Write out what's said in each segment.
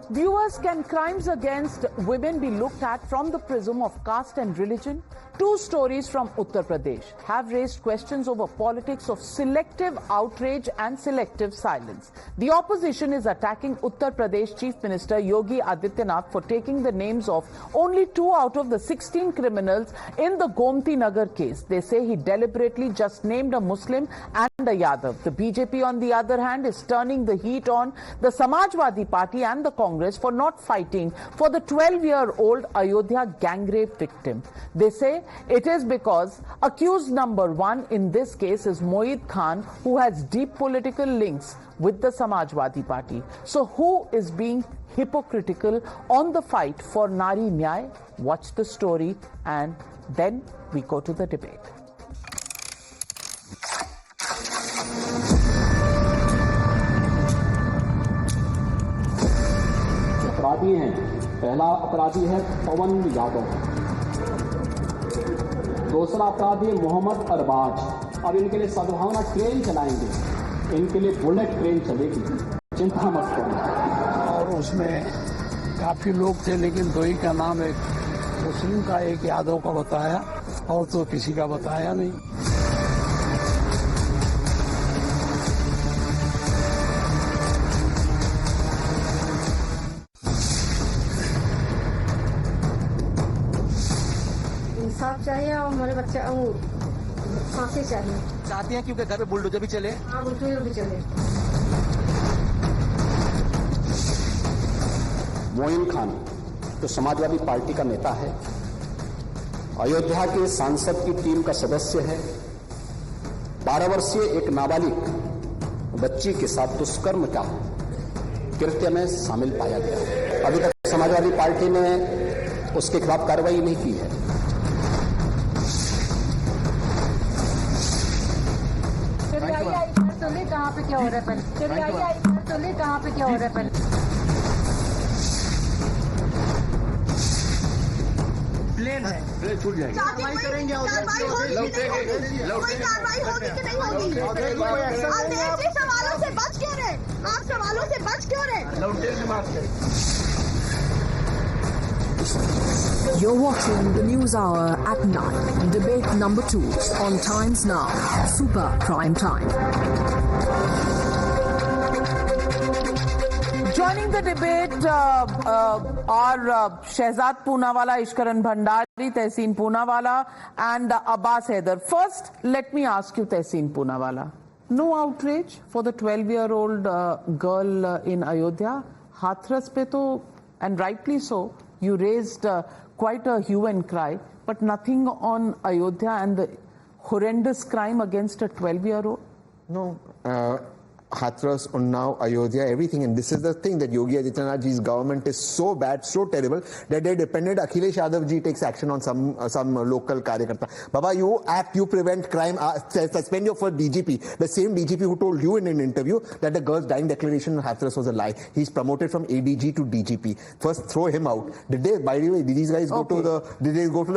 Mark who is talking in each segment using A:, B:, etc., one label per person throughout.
A: Viewers, can crimes against women be looked at from the prism of caste and religion? Two stories from Uttar Pradesh have raised questions over politics of selective outrage and selective silence. The opposition is attacking Uttar Pradesh Chief Minister Yogi Adityanath for taking the names of only 2 out of the 16 criminals in the Gomti Nagar case. They say he deliberately just named a Muslim and a Yadav. The BJP, on the other hand, is turning the heat on the Samajwadi Party and the Congress for not fighting for the 12-year-old Ayodhya gang rape victim. They say it is because accused number 1 in this case is Moeed Khan, who has deep political links with the Samajwadi Party. So who is being hypocritical on the fight for Nari Nyay? Watch the story and then we go to the debate.
B: अपराधी हैं। पहला अपराधी है पवन यादव, दूसरा अपराधी है मोहम्मद अरबाज। अब इनके लिए सद्भावना ट्रेन चलाएंगे, इनके लिए बुलेट ट्रेन चलेगी, चिंता मत करो।
C: और उसमें काफी लोग थे, लेकिन 2 ही का नाम, एक मुस्लिम का एक यादव का बताया और तो किसी का बताया नहीं।
D: इंसाफ चाहिए और हमारे बच्चे फांसी चाहिए।
E: चाहती हैं क्योंकि घर पे बुलडोजर भी चले।
D: हाँ, बुलडोजर भी चले।
B: मोइन खान जो समाजवादी पार्टी का नेता है, अयोध्या के सांसद की टीम का सदस्य है, 12 वर्षीय एक नाबालिग बच्ची के साथ दुष्कर्म का कृत्य में शामिल पाया गया। अभी तक समाजवादी पार्टी ने उसके खिलाफ कार्रवाई नहीं की है।
D: कहाँ पे क्या हो रहा है पहले? कहाँ पे क्या हो रहा है पहले?
E: प्लेन है, प्लेन छूट जाएगी।
F: कार्रवाई करेंगे, कोई कार्रवाई होगी कि नहीं होगी? आप ऐसे सवालों से बच क्यों रहे? आप सवालों से बच क्यों रहे?
G: You're watching the News Hour at 9, debate number 2 on Times Now, Super Prime Time.
A: Joining the debate are Shehzad Poonawala, Ishkaran Bhandari, Tehseen Poonawala and Abbas Haider. First, let me ask you, Tehseen Poonawala, no outrage for the 12-year-old girl in Ayodhya? Hathras pe to, and rightly so, you raised quite a hue and cry, but nothing on Ayodhya and the horrendous crime against a 12-year-old?
H: No. Hathras, Unnao, Ayodhya, everything. And this is the thing, that Yogi Adityanath ji's government is so bad, so terrible, that they depended Akhilesh Yadav ji takes action on some local karyakarta. Baba, you act, you prevent crime, suspend your first DGP. The same DGP who told you in an interview that the girl's dying declaration in Hathras was a lie. He's promoted from ADG to DGP. First, throw him out. Did they, by the way, did these guys go to the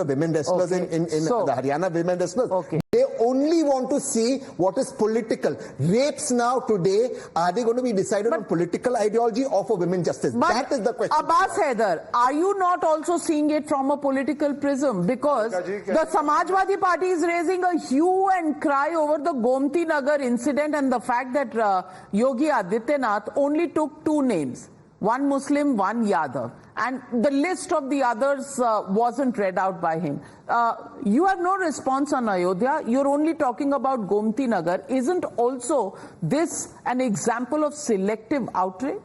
H: women wrestlers in the Haryana women wrestlers?
A: Okay.
H: They only want to see what is political. Rapes now today, are they going to be decided on political ideology or for women's justice? That is the question.
A: Abbas Haider, are you not also seeing it from a political prism? Because the Samajwadi Party is raising a hue and cry over the Gomti Nagar incident and the fact that Yogi Adityanath only took 2 names. 1 Muslim, 1 Yadav. And the list of the others wasn't read out by him. You have no response on Ayodhya. You're only talking about Gomti Nagar. Isn't also this an example of selective outrage?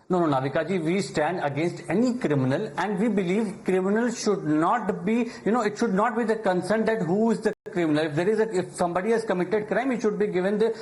I: No, Navika ji, we stand against any criminal, and we believe criminals should not be, it should not be the concern that who is the criminal. If somebody has committed crime, he should be given the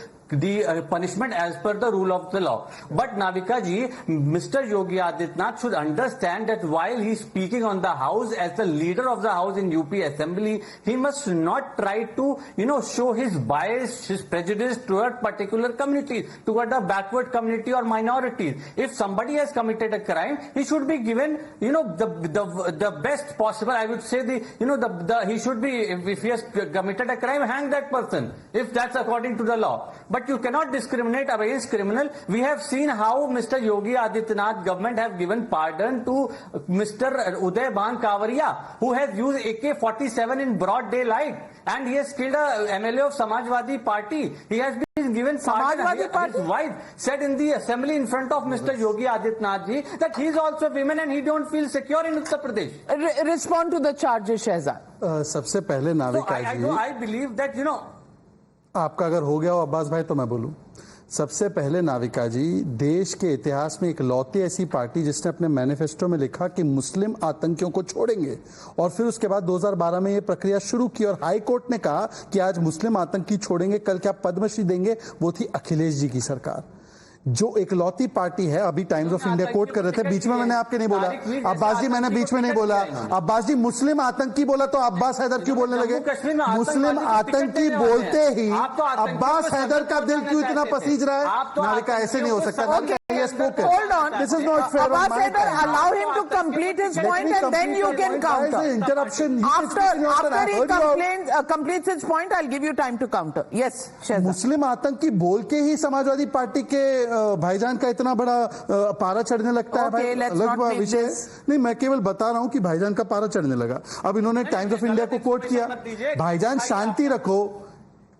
I: punishment as per the rule of the law. But Navika ji, Mr. Yogi Adityanath should understand that while he is speaking on the house as the leader of the house in UP Assembly, he must not try to, show his bias, his prejudice toward particular communities, toward the backward community or minorities. If somebody has committed a crime, he should be given, the best possible. I would say he should be, if he has committed a crime, hang that person, if that's according to the law. But you cannot discriminate against criminal. We have seen how Mr. Yogi Adityanath government have given pardon to Mr. Uday Bhan Kavaria, who has used AK-47 in broad daylight, and he has killed a MLA of Samajwadi Party. He has been given
A: Samajwadi Party.
I: His wife said in the assembly in front of Mr. Yogi Adityanath ji that he is also a woman and he don't feel secure in Uttar Pradesh.
A: Respond to the charges, Shehzad.
J: सबसे पहले नाविका जी,
I: I believe that, you know,
J: आपका अगर हो गया हो अब्बास भाई तो मैं बोलूं। सबसे पहले नाविका जी, देश के इतिहास में एक लौती ऐसी पार्टी जिसने अपने मैनिफेस्टो में लिखा कि मुस्लिम आतंकियों को छोड़ेंगे, और फिर उसके बाद 2012 में ये प्रक्रिया शुरू की और हाई कोर्ट ने कहा कि आज मुस्लिम आतंकी छोड़ेंगे, कल क्या पद्मश्री देंगे, वो थी अखिलेश जी की सरकार। जो एक लौती पार्टी है, अभी टाइम्स ऑफ इंडिया कोट कर रहे थे, बीच में मैंने आपके नहीं बोला, अब्बास जी मैंने बीच में नहीं बोला, अब्बास जी मुस्लिम आतंकी बोला तो अब्बास हैदर क्यों बोलने लगे? मुस्लिम आतंकी बोलते ही अब्बास हैदर का दिल क्यों इतना पसीज रहा है? नाविका ऐसे नहीं हो सकता।
A: Hold on.
J: This is not fair.
A: Abbas Haider, allow him to complete his point and then you can counter.
J: Interruption.
A: After he completes his point, I'll give you time to counter. Yes, Shehzad.
J: मुस्लिम आतंकी बोल के ही Samajwadi party के भाईजान का इतना बड़ा पारा चढ़ने लगता है? भाई अलग विषय नहीं, मैं केवल बता रहा हूं कि भाईजान का पारा चढ़ने लगा। अब इन्होंने टाइम्स ऑफ इंडिया को कोट किया, भाईजान शांति रखो,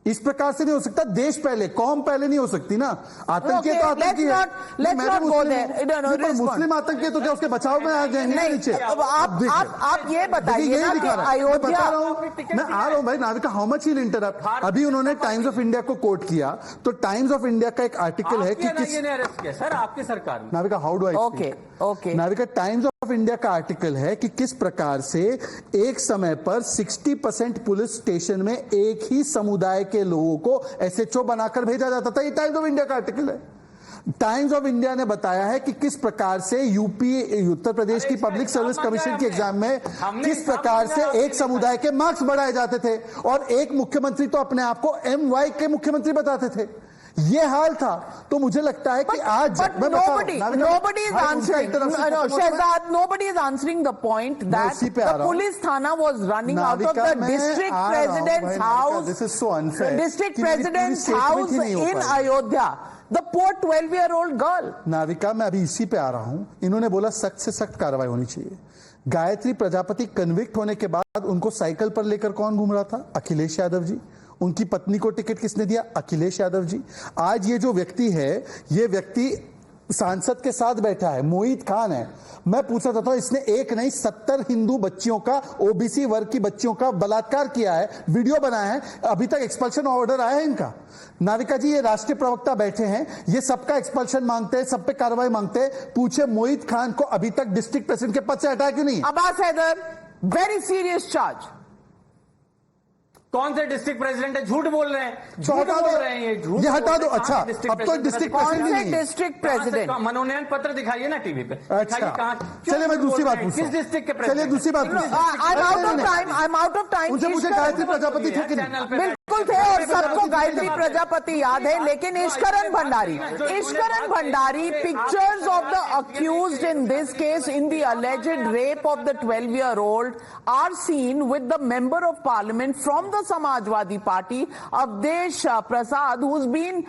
J: इस प्रकार से नहीं हो सकता। देश पहले, कौम पहले नहीं हो सकती ना। आतंकी तो आतंकी है, मुस्लिम आतंकी तो क्या उसके बचाव में आ जाएंगे नीचे?
A: आप ये बताइए ना कि अयोध्या,
J: मैं आ रहा हूं भाई Navika, how much will interrupt. अभी उन्होंने टाइम्स ऑफ इंडिया को कोट किया, तो टाइम्स ऑफ इंडिया का एक आर्टिकल है कि
I: सर आपकी सरकार में,
J: Navika how do I
A: okay
J: Navika, times of India का आर्टिकल है कि किस प्रकार से एक समय पर 60% पुलिस स्टेशन में एक ही समुदाय के लोगों को एसएचओ बनाकर भेजा जाता था। ये टाइम्स ऑफ इंडिया का आर्टिकल है। टाइम्स ऑफ इंडिया ने बताया है कि किस प्रकार से यूपी, उत्तर प्रदेश की पब्लिक सर्विस कमीशन के एग्जाम में किस प्रकार से एक समुदाय के मार्क्स बढ़ाए जाते थे, और एक मुख्यमंत्री तो अपने आप को MY के मुख्यमंत्री बताते थे। ये हाल था। तो मुझे लगता है कि आज
A: nobody is answering. Shehzad, nobody is answering the point that the police thana was running out of the district president's house.
J: This is so unfair.
A: District president's house in Ayodhya. The poor 12-year-old girl.
J: Navika, मैं अभी इसी पे आ रहा हूं। इन्होंने बोला सख्त से सख्त कार्रवाई होनी चाहिए। गायत्री प्रजापति कन्विक्ट होने के बाद उनको साइकिल पर लेकर कौन घूम रहा था? अखिलेश यादव जी। उनकी पत्नी को टिकट किसने दिया? अखिलेश यादव जी। आज ये जो व्यक्ति है, ये व्यक्ति सांसद के साथ बैठा है, मोहित खान है। मैं पूछा था, इसने एक नहीं 70 हिंदू बच्चियों का, ओबीसी वर्ग की बच्चियों का बलात्कार किया है, वीडियो बनाया है। अभी तक एक्सपल्शन ऑर्डर आया है इनका? नाविका जी, ये राष्ट्रीय प्रवक्ता बैठे हैं, ये सबका एक्सपल्शन मांगते हैं, सब पे कार्रवाई मांगते हैं। पूछे मोहित खान को अभी तक डिस्ट्रिक्ट प्रेसिडेंट के पद से हटाया क्यों नहीं?
A: Abbas Haider, very serious charge.
I: कौन से डिस्ट्रिक्ट प्रेसिडेंट है? झूठ बोल रहे हैं, झूठ बोल रहे हैं,
J: ये हटा दो। अच्छा, अब तो डिस्ट्रिक्ट प्रेसिडेंट नहीं,
A: डिस्ट्रिक्ट प्रेसिडेंट
I: मनोनयन पत्र दिखाइए ना टीवी पे।
J: अच्छा, चलिए मैं दूसरी बात पूछूं।
I: किस डिस्ट्रिक्ट के
J: चलिए दूसरी बात
A: I'm out of time.
J: उनसे पूछे गायत्री प्रजापति थे कि नहीं?
A: बिल्कुल थे, और सबको गायत्री प्रजापति याद है। लेकिन Eswaran Bhandari, pictures of the accused in this case in the alleged rape of the 12-year-old are seen with the member of parliament from the Samajwadi Party, Avdesh Prasad, who's been,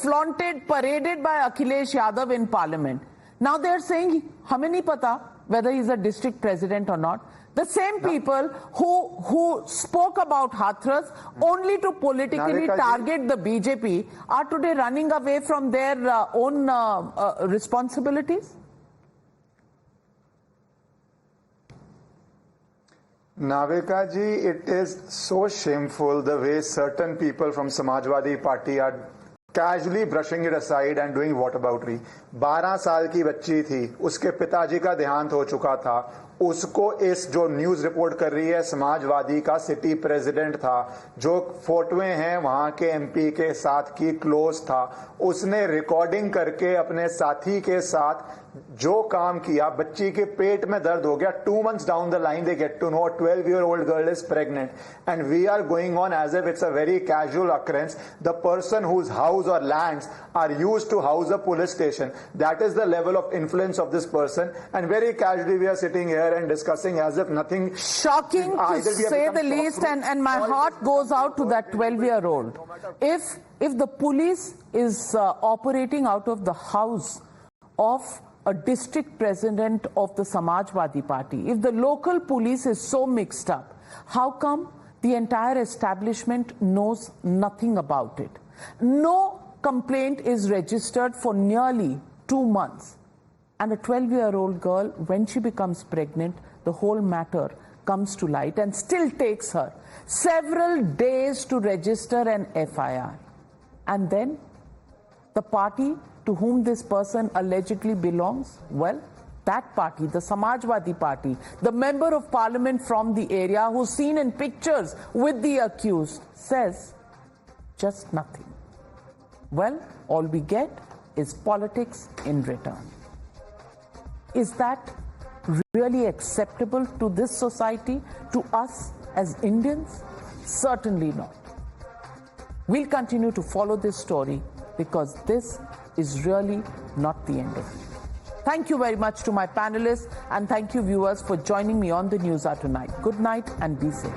A: flaunted, paraded by Akhilesh Yadav in parliament. Now they're saying, hame nahi pata whether he's a district president or not. The same people who spoke about Hathras only to politically target the BJP are today running away from their own responsibilities?
K: Navika ji, it is so shameful the way certain people from Samajwadi Party are casually brushing it aside and doing whataboutery. 12 साल की बच्ची थी, उसके पिताजी का देहांत हो चुका था, उसको इस जो न्यूज रिपोर्ट कर रही है समाजवादी का सिटी प्रेसिडेंट था, जो फोटोएं हैं वहां के एमपी के साथ की क्लोज था, उसने रिकॉर्डिंग करके अपने साथी के साथ जो काम किया, बच्ची के पेट में दर्द हो गया. 2 months down the line they get to know a 12-year-old girl is pregnant, and we are going on as if it's a very casual occurrence. The person whose house or lands are used to house a police station, that is the level of influence of this person, and very casually we are sitting here here and discussing as if nothing.
A: Shocking to
K: Either we have
A: say
K: become
A: the least,
K: shockproof
A: and my heart goes out to that 12-year-old. If the police is operating out of the house of a district president of the Samajwadi Party, if the local police is so mixed up, how come the entire establishment knows nothing about it? No complaint is registered for nearly 2 months. And a 12-year-old girl, when she becomes pregnant, the whole matter comes to light, and still takes her several days to register an FIR. And then the party to whom this person allegedly belongs, well, that party, the Samajwadi Party, the member of parliament from the area who's seen in pictures with the accused, says just nothing. Well, all we get is politics in return. Is that really acceptable to this society, to us as Indians? Certainly not. We'll continue to follow this story because this is really not the end of it. Thank you very much to my panelists, and thank you viewers for joining me on the News Hour tonight. Good night and be safe.